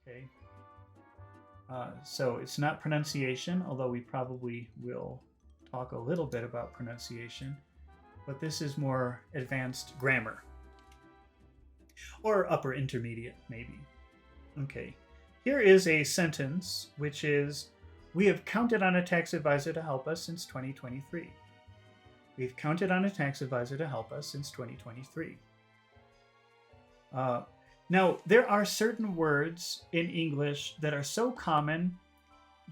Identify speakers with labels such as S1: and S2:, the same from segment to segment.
S1: Okay. So it's not pronunciation, although we probably will talk a little bit about pronunciation, but this is more advanced grammar or upper intermediate, maybe. Okay. Here is a sentence which is: we have counted on a tax advisor to help us since 2023. We've counted on a tax advisor to help us since 2023. Uh, Now, there are certain words in English that are so common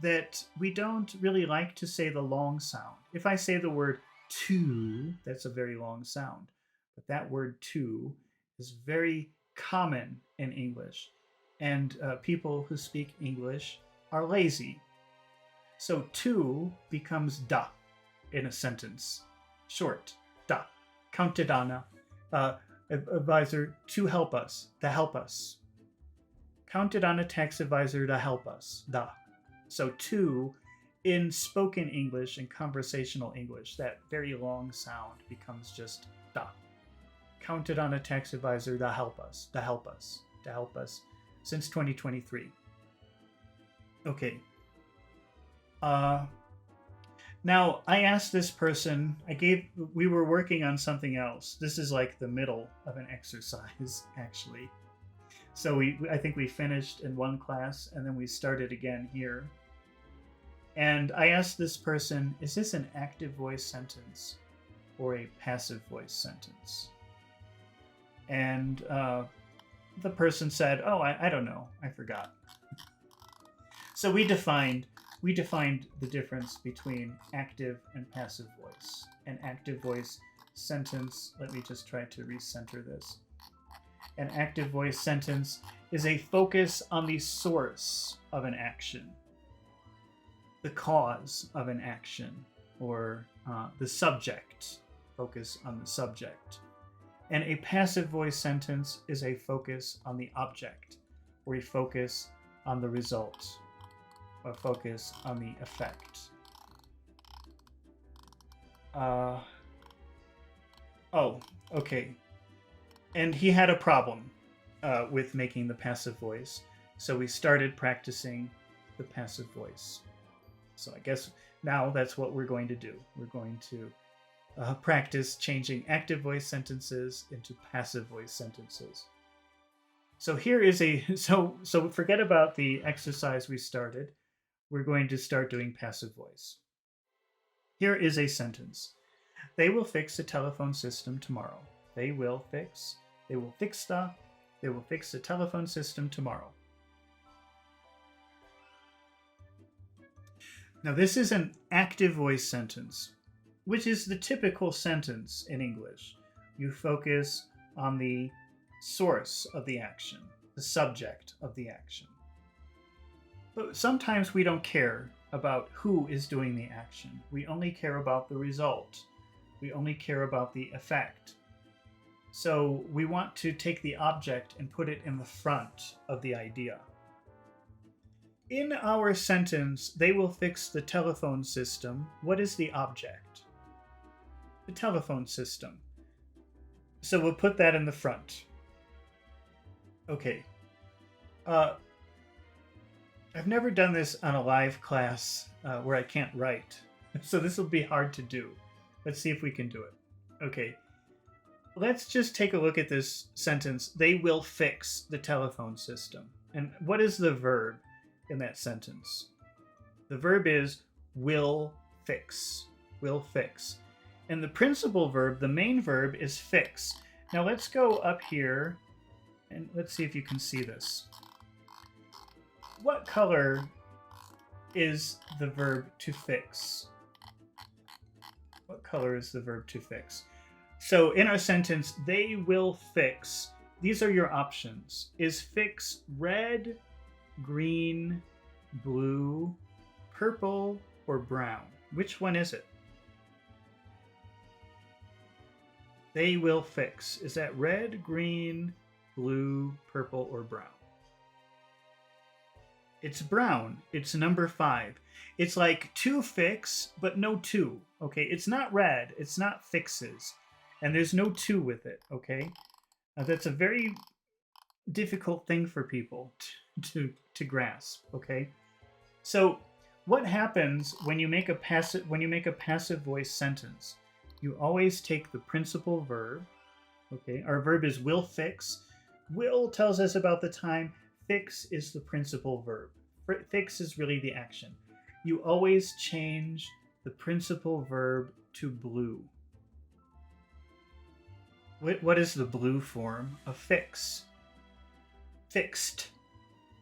S1: that we don't really like to say the long sound. If I say the word to, that's a very long sound. But that word to is very common in English. And people who speak English are lazy. So to becomes da in a sentence. Short, da. Counted on a advisor to help us, to help us. Counted on a tax advisor to help us, da. So to, in spoken English and conversational English, that very long sound becomes just da. Counted on a tax advisor to help us, to help us, to help us since 2023. Okay. Now, I asked this person, we were working on something else. This is like the middle of an exercise, actually. So I think we finished in one class and then we started again here. And I asked this person, is this an active voice sentence or a passive voice sentence? And the person said, oh, I don't know, I forgot. So we defined the difference between active and passive voice. An active voice sentence, let me just try to recenter this. An active voice sentence is a focus on the source of an action, the cause of an action, or the subject, focus on the subject. And a passive voice sentence is a focus on the object, or a focus on the result, or focus on the effect. Oh, okay. And he had a problem with making the passive voice, so we started practicing the passive voice. So I guess now that's what we're going to do. We're going to practice changing active voice sentences into passive voice sentences. So here is so forget about the exercise we started. We're going to start doing passive voice. Here is a sentence. They will fix the telephone system tomorrow. They will fix the telephone system tomorrow. Now this is an active voice sentence, which is the typical sentence in English. You focus on the source of the action, the subject of the action. But sometimes we don't care about who is doing the action. We only care about the result. We only care about the effect. So we want to take the object and put it in the front of the idea. In our sentence, they will fix the telephone system. What is the object? The telephone system. So we'll put that in the front. Okay. I've never done this on a live class where I can't write. So this will be hard to do. Let's see if we can do it. Okay. Let's just take a look at this sentence. They will fix the telephone system. And what is the verb in that sentence? The verb is will fix. Will fix. And the principal verb, the main verb, is fix. Now let's go up here and let's see if you can see this. What color is the verb to fix? What color is the verb to fix? So in our sentence, they will fix. These are your options. Is fix red, green, blue, purple, or brown? Which one is it? They will fix. Is that red, green, blue, purple, or brown? It's brown. It's number 5. It's like to fix, but no to. Okay, it's not red. It's not fixes. And there's no to with it, okay? That's a very difficult thing for people to grasp. Okay, so what happens when you make a passive voice sentence? You always take the principal verb. Okay, our verb is will fix. Will tells us about the time. Fix is the principal verb. Fix is really the action. You always change the principal verb to blue. What is the blue form of fix? Fixed.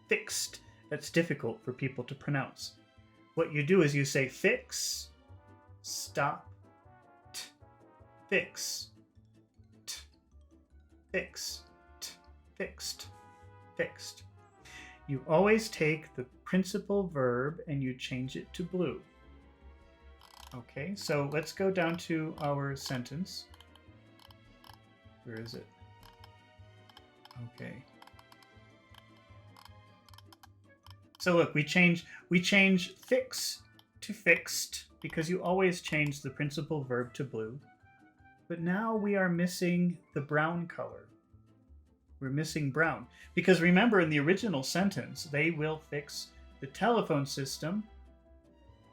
S1: Fixed. That's difficult for people to pronounce. What you do is you say fix, stop, t, fix, t, fix, t, fixed, fixed. You always take the principal verb and you change it to blue. Okay, so let's go down to our sentence. Where is it? Okay. So look, we change fix to fixed because you always change the principal verb to blue. But now we are missing the brown color. We're missing brown. Because remember, in the original sentence, they will fix the telephone system.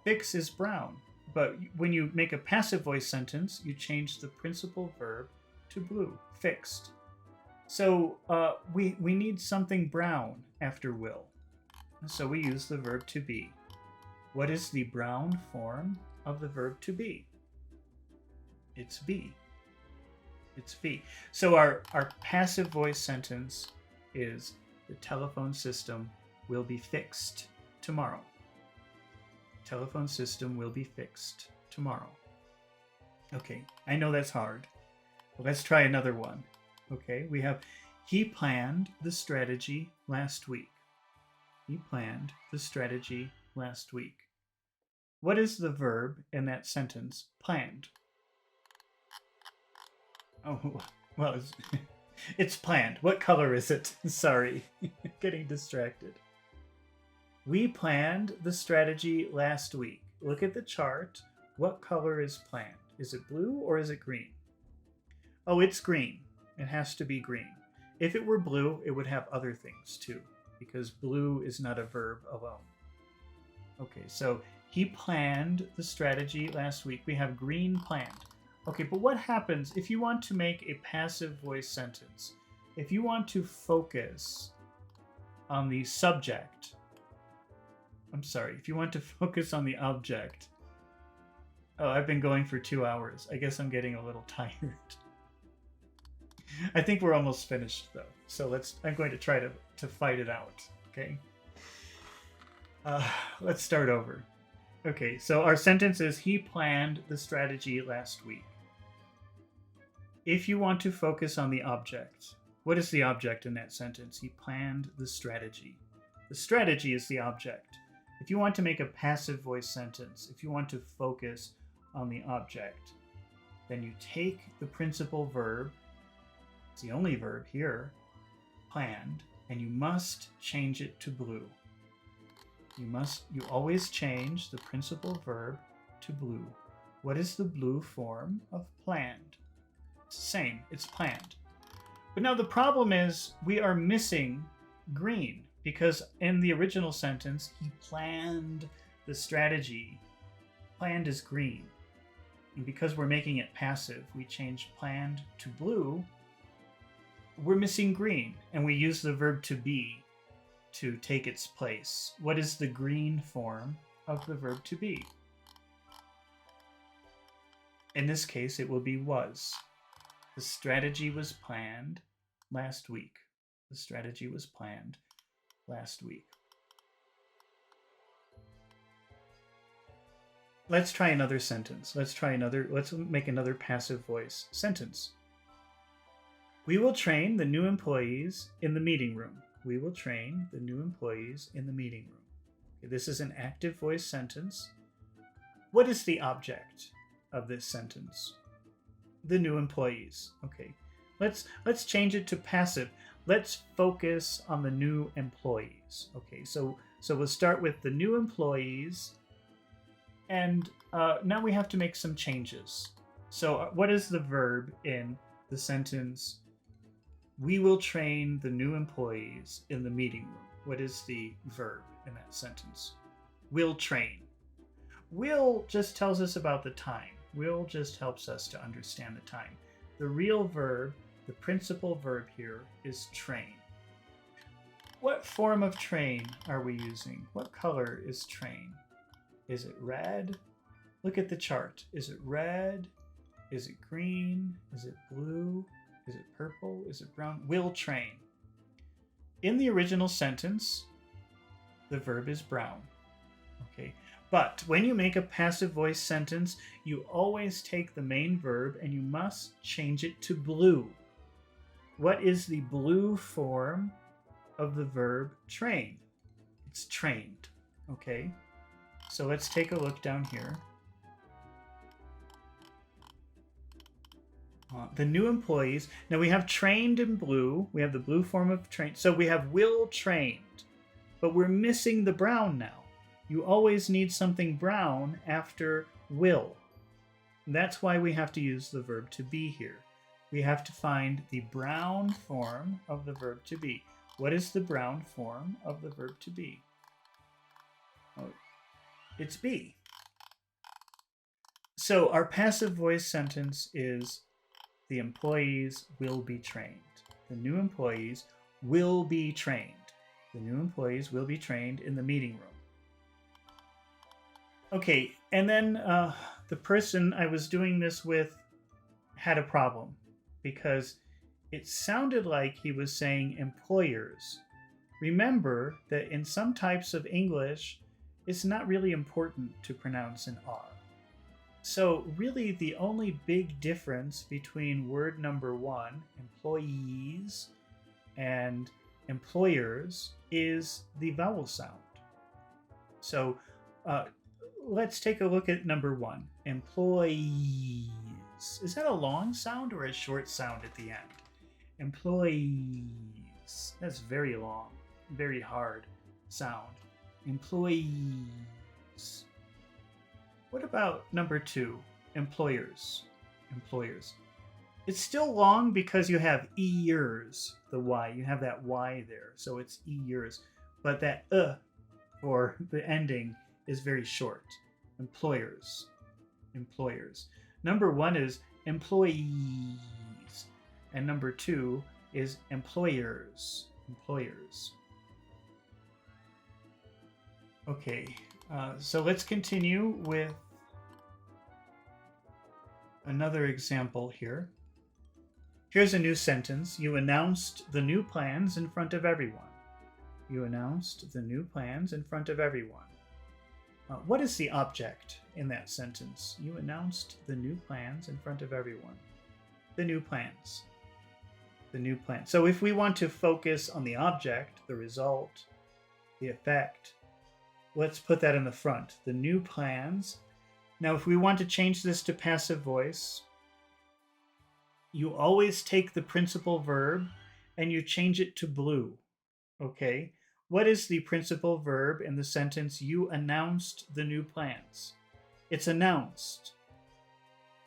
S1: Fix is brown. But when you make a passive voice sentence, you change the principal verb to blue, fixed. So we need something brown after will. So we use the verb to be. What is the brown form of the verb to be? It's be. It's be. So our passive voice sentence is the telephone system will be fixed tomorrow. Telephone system will be fixed tomorrow. Okay, I know that's hard. Well, let's try another one. Okay, we have he planned the strategy last week. He planned the strategy last week. What is the verb in that sentence, planned? Oh, well, it's planned. What color is it? Sorry, getting distracted. We planned the strategy last week. Look at the chart. What color is planned? Is it blue or is it green? Oh, it's green. It has to be green. If it were blue, it would have other things too, because blue is not a verb alone. Okay, so he planned the strategy last week. We have green planned. Okay, but what happens if you want to make a passive voice sentence? If you want to focus on the subject, if you want to focus on the object. Oh, I've been going for 2 hours. I guess I'm getting a little tired. I think we're almost finished though. So I'm going to try to fight it out, okay? Let's start over. Okay, so our sentence is he planned the strategy last week. If you want to focus on the object, what is the object in that sentence? He planned the strategy. The strategy is the object. If you want to make a passive voice sentence, if you want to focus on the object, then you take the principal verb, it's the only verb here, planned, and you must change it to blue. You always change the principal verb to blue. What is the blue form of planned? It's the same, it's planned. But now the problem is we are missing green, because in the original sentence, he planned the strategy. Planned is green. And because we're making it passive, we change planned to blue. We're missing green, and we use the verb to be to take its place. What is the green form of the verb to be? In this case, it will be was. The strategy was planned last week. The strategy was planned last week. Let's try another sentence. Let's make another passive voice sentence. We will train the new employees in the meeting room. We will train the new employees in the meeting room. Okay, this is an active voice sentence. What is the object of this sentence? The new employees. Okay, let's change it to passive. Let's focus on the new employees. Okay, so we'll start with the new employees, and now we have to make some changes. So what is the verb in the sentence? We will train the new employees in the meeting room. What is the verb in that sentence? Will train. Will just tells us about the time. Will just helps us to understand the time. The real verb, the principal verb here, is train. What form of train are we using? What color is train? Is it red? Look at the chart. Is it red? Is it green? Is it blue? Is it purple? Is it brown? Will train. In the original sentence, the verb is brown. Okay. But when you make a passive voice sentence, you always take the main verb and you must change it to blue. What is the blue form of the verb train? It's trained. Okay. So let's take a look down here. The new employees. Now we have trained in blue. We have the blue form of trained. So we have will trained. But we're missing the brown now. You always need something brown after will. And that's why we have to use the verb to be here. We have to find the brown form of the verb to be. What is the brown form of the verb to be? Oh, it's be. So our passive voice sentence is the employees will be trained. The new employees will be trained. The new employees will be trained in the meeting room. Okay, and then the person I was doing this with had a problem because it sounded like he was saying employers. Remember that in some types of English, it's not really important to pronounce an R. So really the only big difference between word number one, employees, and employers is the vowel sound. So let's take a look at number one, employees. Is that a long sound or a short sound at the end? Employees. That's very long, very hard sound. Employees. What about number two, employers? Employers. It's still long because you have ears, the Y. You have that Y there, so it's ears. But that for the ending is very short. Employers. Employers. Number one is employees. And number two is employers. Employers. Okay, so let's continue with another example here. Here's a new sentence. You announced the new plans in front of everyone. You announced the new plans in front of everyone. What is the object in that sentence? You announced the new plans in front of everyone. The new plans. The new plan. So if we want to focus on the object, the result, the effect, let's put that in the front. The new plans. Now, if we want to change this to passive voice, you always take the principal verb and you change it to blue. Okay? What is the principal verb in the sentence, you announced the new plans? It's announced.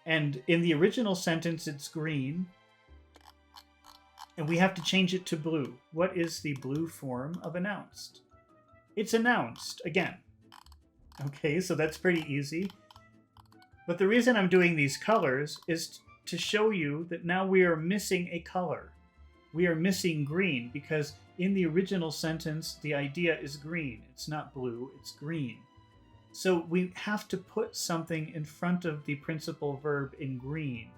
S1: And in the original sentence, it's green. And we have to change it to blue. What is the blue form of announced? It's announced again. Okay, so that's pretty easy. But the reason I'm doing these colors is to show you that now we are missing a color. We are missing green because in the original sentence, the idea is green. It's not blue, it's green. So we have to put something in front of the principal verb in green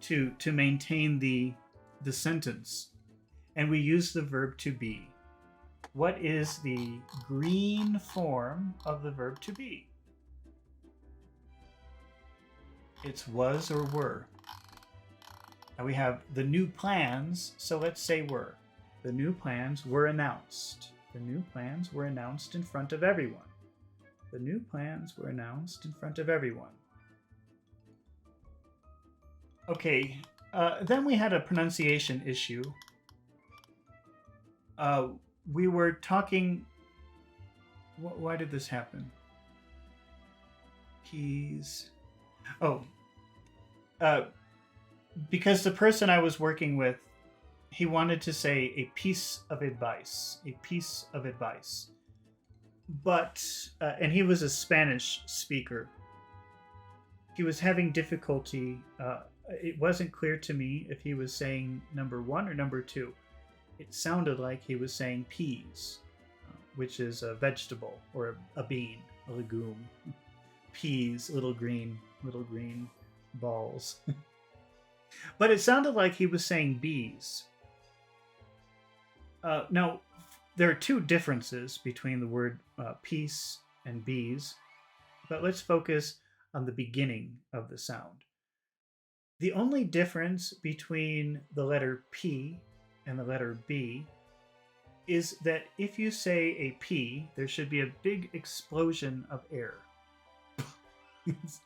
S1: to maintain the sentence. And we use the verb to be. What is the green form of the verb to be? It's was or were. Now we have the new plans, so let's say were. The new plans were announced. The new plans were announced in front of everyone. The new plans were announced in front of everyone. Okay, then we had a pronunciation issue. We were talking... Why did this happen? Keys... Oh, because the person I was working with he wanted to say a piece of advice, a piece of advice. But, and he was a Spanish speaker. He was having difficulty. It wasn't clear to me if he was saying number one or number two. It sounded like he was saying peas, which is a vegetable or a bean, a legume. Peas, little green balls. But it sounded like he was saying bees. Now, there are two differences between the word peace and bees, but let's focus on the beginning of the sound. The only difference between the letter P and the letter B is that if you say a P, there should be a big explosion of air.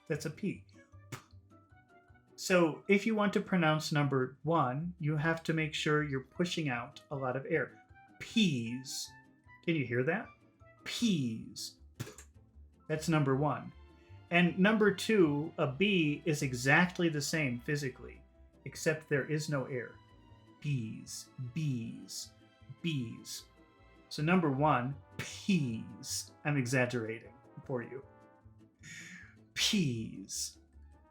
S1: That's a P. So if you want to pronounce number one, you have to make sure you're pushing out a lot of air. Peas. Can you hear that? Peas. That's number one. And number two, a B is exactly the same physically, except there is no air. Bees, bees, bees. So number one, peas. I'm exaggerating for you. Peas.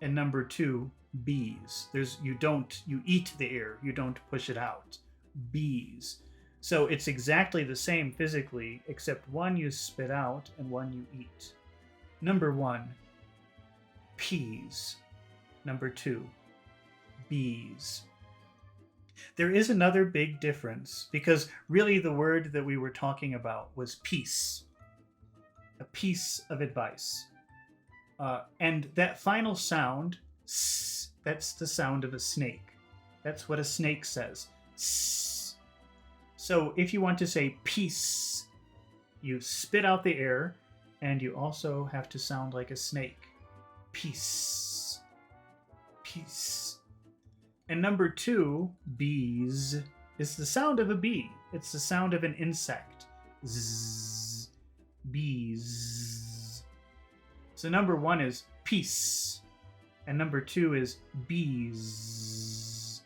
S1: And number two, bees. You eat the air, you don't push it out. Bees. So it's exactly the same physically, except one you spit out and one you eat. Number one, peas. Number two, bees. There is another big difference, because really the word that we were talking about was peace. A piece of advice. And that final sound, s, that's the sound of a snake. That's what a snake says. S. So if you want to say peace, you spit out the air, and you also have to sound like a snake. Peace. Peace. And number two, bees, is the sound of a bee. It's the sound of an insect. Zzz. Bees. So number one is peace, and number two is bees.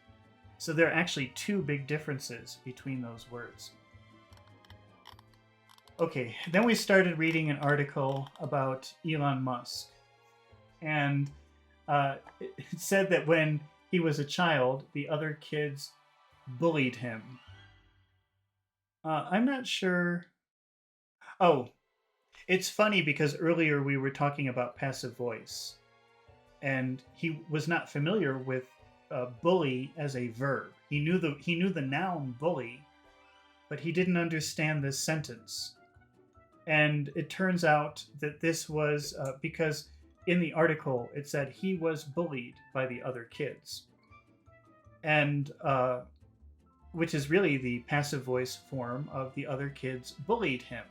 S1: So there are actually two big differences between those words. Okay, then we started reading an article about Elon Musk. And it said that when he was a child, the other kids bullied him. I'm not sure. Oh, it's funny because earlier we were talking about passive voice. And he was not familiar with bully as a verb. He knew the noun bully, but he didn't understand this sentence. And it turns out that this was because in the article it said he was bullied by the other kids. And which is really the passive voice form of the other kids bullied him.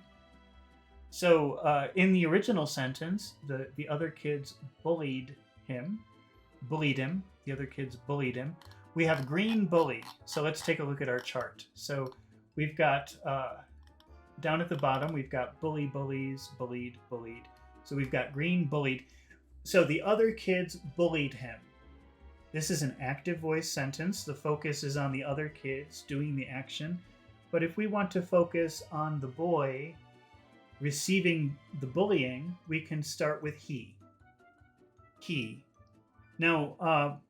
S1: So in the original sentence, the other kids bullied him. The other kids bullied him. We have green bully. So let's take a look at our chart. So we've got, down at the bottom, we've got bully, bullies, bullied, bullied. So we've got green bullied. So the other kids bullied him. This is an active voice sentence. The focus is on the other kids doing the action. But if we want to focus on the boy receiving the bullying, we can start with he. He. Now,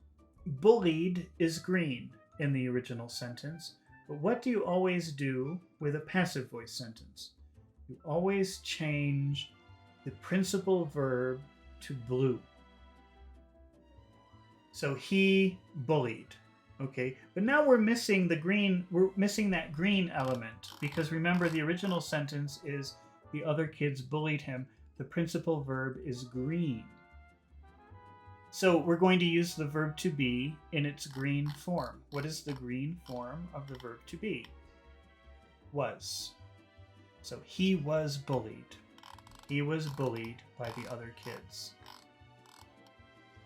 S1: bullied is green in the original sentence, but what do you always do with a passive voice sentence? You always change the principal verb to blue. So he bullied. Okay, but now we're missing the green, we're missing that green element, because remember the original sentence is the other kids bullied him. The principal verb is green. So we're going to use the verb to be in its green form. What is the green form of the verb to be? Was. So he was bullied. He was bullied by the other kids.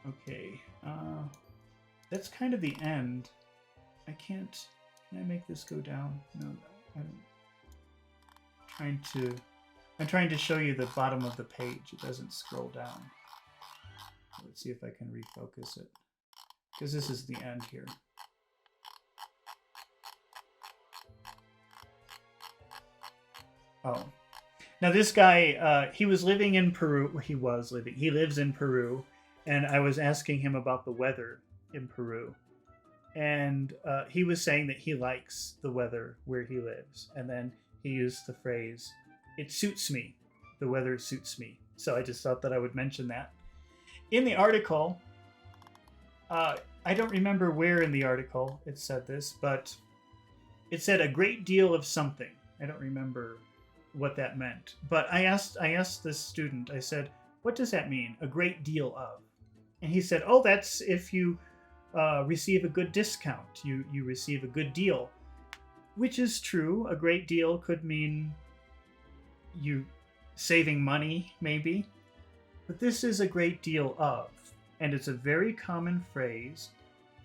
S1: Okay, that's kind of the end. Can I make this go down? No, I'm trying to show you the bottom of the page. It doesn't scroll down. Let's see if I can refocus it, because this is the end here. Oh. Now this guy, he was living in Peru. He was living. He lives in Peru, and I was asking him about the weather in Peru, and he was saying that he likes the weather where he lives, and then he used the phrase, "It suits me. The weather suits me." So I just thought that I would mention that. In the article, I don't remember where in the article it said this, but it said a great deal of something. I don't remember what that meant. But I asked this student, I said, what does that mean? A great deal of. And he said, oh, that's if you receive a good discount. You receive a good deal, which is true. A great deal could mean you saving money, maybe. But this is a great deal of. And it's a very common phrase.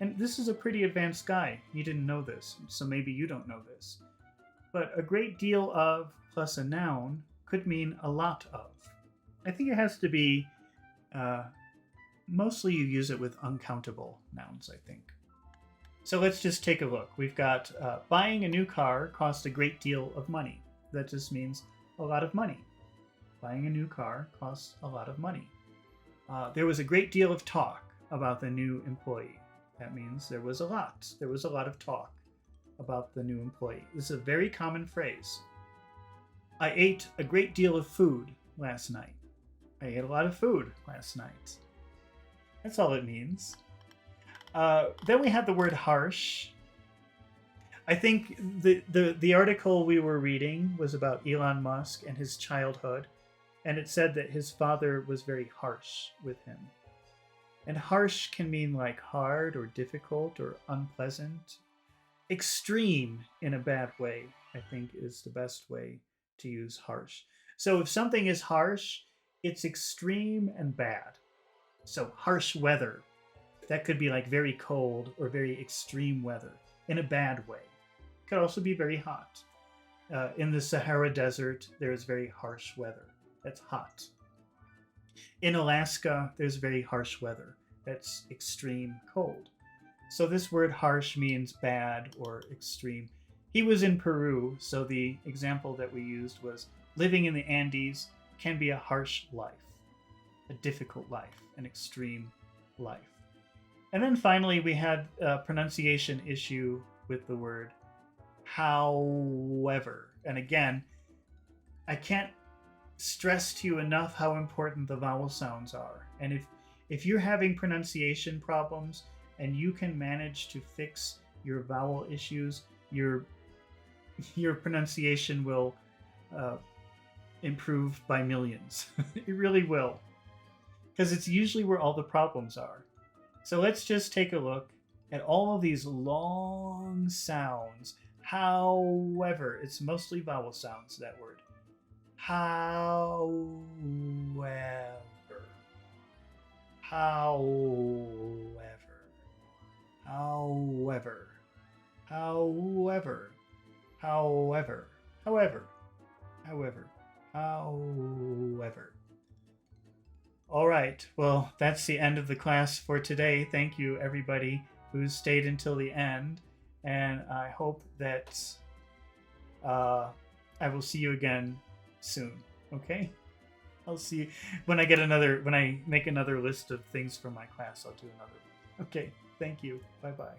S1: And this is a pretty advanced guy. He didn't know this, so maybe you don't know this. But a great deal of plus a noun could mean a lot of. I think it has to be, mostly you use it with uncountable nouns, I think. So let's just take a look. We've got buying a new car costs a great deal of money. That just means a lot of money. Buying a new car costs a lot of money. There was a great deal of talk about the new employee. That means there was a lot. There was a lot of talk about the new employee. This is a very common phrase. I ate a great deal of food last night. I ate a lot of food last night. That's all it means. Then we had the word harsh. I think the article we were reading was about Elon Musk and his childhood, and it said that his father was very harsh with him. And harsh can mean like hard or difficult or unpleasant. Extreme in a bad way, I think, is the best way to use harsh. So if something is harsh, it's extreme and bad. So harsh weather, that could be like very cold or very extreme weather in a bad way. It could also be very hot. In the Sahara Desert, there is very harsh weather. That's hot. In Alaska, there's very harsh weather. That's extreme cold. So this word harsh means bad or extreme. He was in Peru, so the example that we used was living in the Andes can be a harsh life, a difficult life, an extreme life. And then finally, we had a pronunciation issue with the word however. And again, I can't stress to you enough how important the vowel sounds are. And if you're having pronunciation problems and you can manage to fix your vowel issues, your pronunciation will improve by millions. It really will. Because it's usually where all the problems are. So let's just take a look at all of these long sounds. However, it's mostly vowel sounds, that word. However. However. However. However. However. However. However. However. All right. Well, that's the end of the class for today. Thank you, everybody who stayed until the end. And I hope that I will see you again soon. Okay? I'll see you when I make another list of things for my class. I'll do another one. Okay. Thank you. Bye-bye.